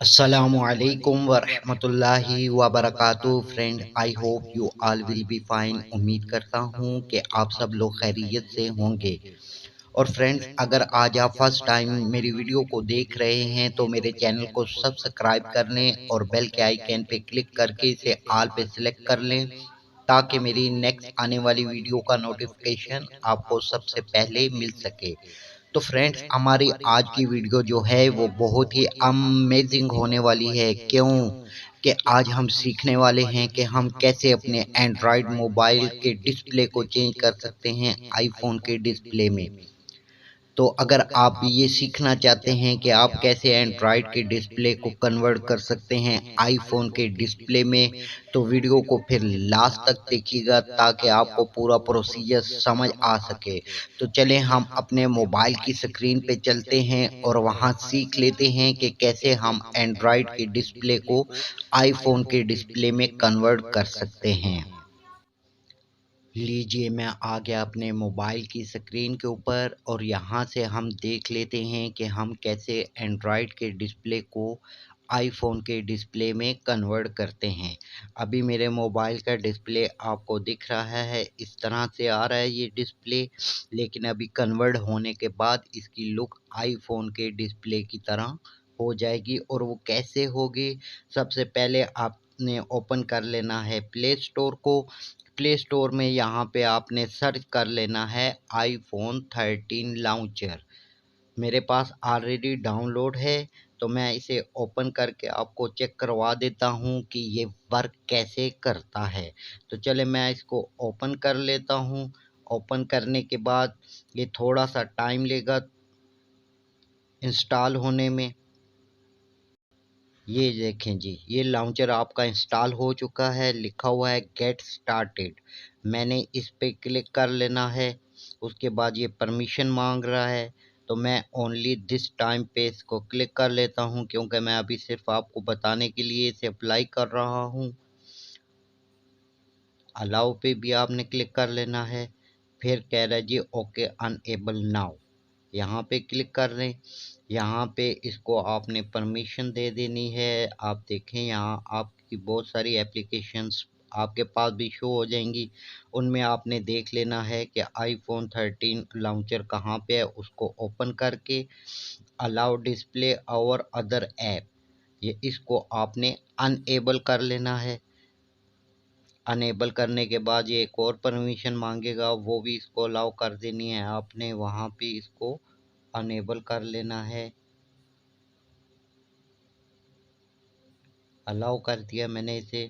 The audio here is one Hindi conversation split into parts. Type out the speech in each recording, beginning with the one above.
Assalamu alaikum wa rahmatullahi wa barakatuh friend. I hope you all will be fine. उम्मीद करता हूँ कि आप सब लोग खैरियत से होंगे। और फ्रेंड्स, अगर आज आप फर्स्ट टाइम मेरी वीडियो को देख रहे हैं तो मेरे चैनल को सब्सक्राइब कर लें और बेल के आइकन पे क्लिक करके इसे ऑल पे सिलेक्ट कर लें ताकि मेरी नेक्स्ट आने वाली वीडियो का नोटिफिकेशन आपको सबसे पहले मिल सके। तो फ्रेंड्स, हमारी आज की वीडियो जो है वो बहुत ही अमेजिंग होने वाली है। क्यों कि आज हम सीखने वाले हैं कि हम कैसे अपने एंड्रॉयड मोबाइल के डिस्प्ले को चेंज कर सकते हैं आईफोन के डिस्प्ले में। तो अगर आप ये सीखना चाहते हैं कि आप कैसे एंड्रॉयड के डिस्प्ले को कन्वर्ट कर सकते हैं आईफोन के डिस्प्ले में, तो वीडियो को फिर लास्ट तक देखिएगा ताकि आपको पूरा प्रोसीजर समझ आ सके। तो चलें हम अपने मोबाइल की स्क्रीन पे चलते हैं और वहां सीख लेते हैं कि कैसे हम एंड्रॉयड के डिस्प्ले को आईफोन के डिस्प्ले में कन्वर्ट कर सकते हैं। लीजिए, मैं आ गया अपने मोबाइल की स्क्रीन के ऊपर और यहाँ से हम देख लेते हैं कि हम कैसे एंड्रॉयड के डिस्प्ले को आईफोन के डिस्प्ले में कन्वर्ट करते हैं। अभी मेरे मोबाइल का डिस्प्ले आपको दिख रहा है, इस तरह से आ रहा है ये डिस्प्ले। लेकिन अभी कन्वर्ट होने के बाद इसकी लुक आईफोन के डिस्प्ले की तरह हो जाएगी। और वो कैसे होगी, सबसे पहले आपने ओपन कर लेना है प्ले स्टोर को। प्ले स्टोर में यहाँ पे आपने सर्च कर लेना है आईफोन 13 लॉन्चर। मेरे पास ऑलरेडी डाउनलोड है, तो मैं इसे ओपन करके आपको चेक करवा देता हूँ कि ये वर्क कैसे करता है। तो चले मैं इसको ओपन कर लेता हूँ। ओपन करने के बाद ये थोड़ा सा टाइम लेगा इंस्टॉल होने में। ये देखें जी, ये लॉन्चर आपका इंस्टॉल हो चुका है, लिखा हुआ है गेट स्टार्टेड। मैंने इस पे क्लिक कर लेना है। उसके बाद ये परमिशन मांग रहा है, तो मैं ओनली दिस टाइम पे इसको क्लिक कर लेता हूँ क्योंकि मैं अभी सिर्फ आपको बताने के लिए इसे अप्लाई कर रहा हूँ। अलाउ पे भी आपने क्लिक कर लेना है। फिर कह रहा है जी ओके अनएबल नाउ, यहाँ पे क्लिक कर लें। यहाँ पे इसको आपने परमिशन दे देनी है। आप देखें यहाँ आपकी बहुत सारी एप्लीकेशंस आपके पास भी शो हो जाएंगी, उनमें आपने देख लेना है कि आईफोन 13 लॉन्चर कहाँ पे है। उसको ओपन करके अलाउ डिस्प्ले और अदर ऐप, ये इसको आपने अनएबल कर लेना है। अनेबल करने के बाद ये एक और परमिशन मांगेगा, वो भी इसको अलाउ कर देनी है आपने। वहाँ पे इसको अनेबल कर लेना है। अलाउ कर दिया मैंने इसे।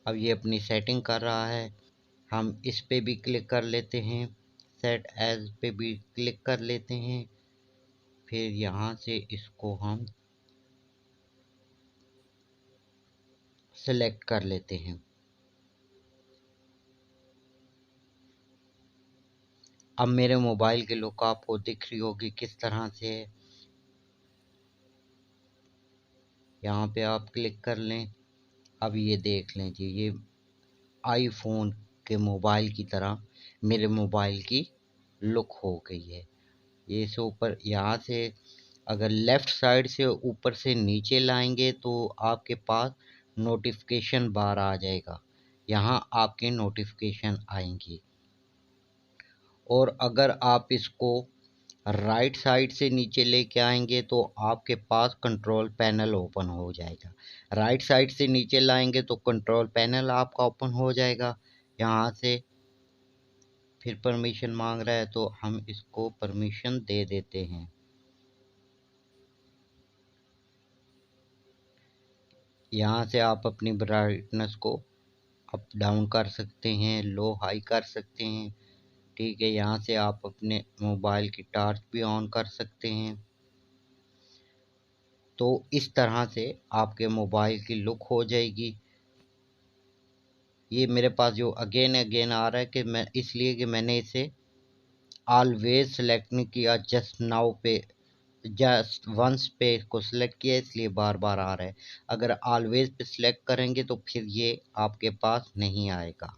अब ये अपनी सेटिंग कर रहा है। हम इस पे भी क्लिक कर लेते हैं, सेट एज पे भी क्लिक कर लेते हैं। फिर यहाँ से इसको हम सेलेक्ट कर लेते हैं। अब मेरे मोबाइल की लुक आपको दिख रही होगी किस तरह से है। यहाँ पे आप क्लिक कर लें। अब ये देख लें जी, ये आईफोन के मोबाइल की तरह मेरे मोबाइल की लुक हो गई है। ये से ऊपर यहाँ से अगर लेफ्ट साइड से ऊपर से नीचे लाएंगे तो आपके पास नोटिफिकेशन बार आ जाएगा, यहाँ आपके नोटिफिकेशन आएंगी। और अगर आप इसको राइट साइड से नीचे लेके आएंगे तो आपके पास कंट्रोल पैनल ओपन हो जाएगा। राइट साइड से नीचे लाएंगे तो कंट्रोल पैनल आपका ओपन हो जाएगा। यहाँ से फिर परमिशन मांग रहा है तो हम इसको परमिशन दे देते हैं। यहाँ से आप अपनी ब्राइटनेस को अप डाउन कर सकते हैं, लो हाई कर सकते हैं। ठीक है, यहाँ से आप अपने मोबाइल की टॉर्च भी ऑन कर सकते हैं। तो इस तरह से आपके मोबाइल की लुक हो जाएगी। ये मेरे पास जो अगेन अगेन आ रहा है कि मैं इसलिए कि मैंने इसे ऑलवेज सेलेक्ट नहीं किया, जस्ट नाउ पे जस्ट वंस पे इसको सिलेक्ट किया, इसलिए बार बार आ रहा है। अगर ऑलवेज पे सिलेक्ट करेंगे तो फिर ये आपके पास नहीं आएगा।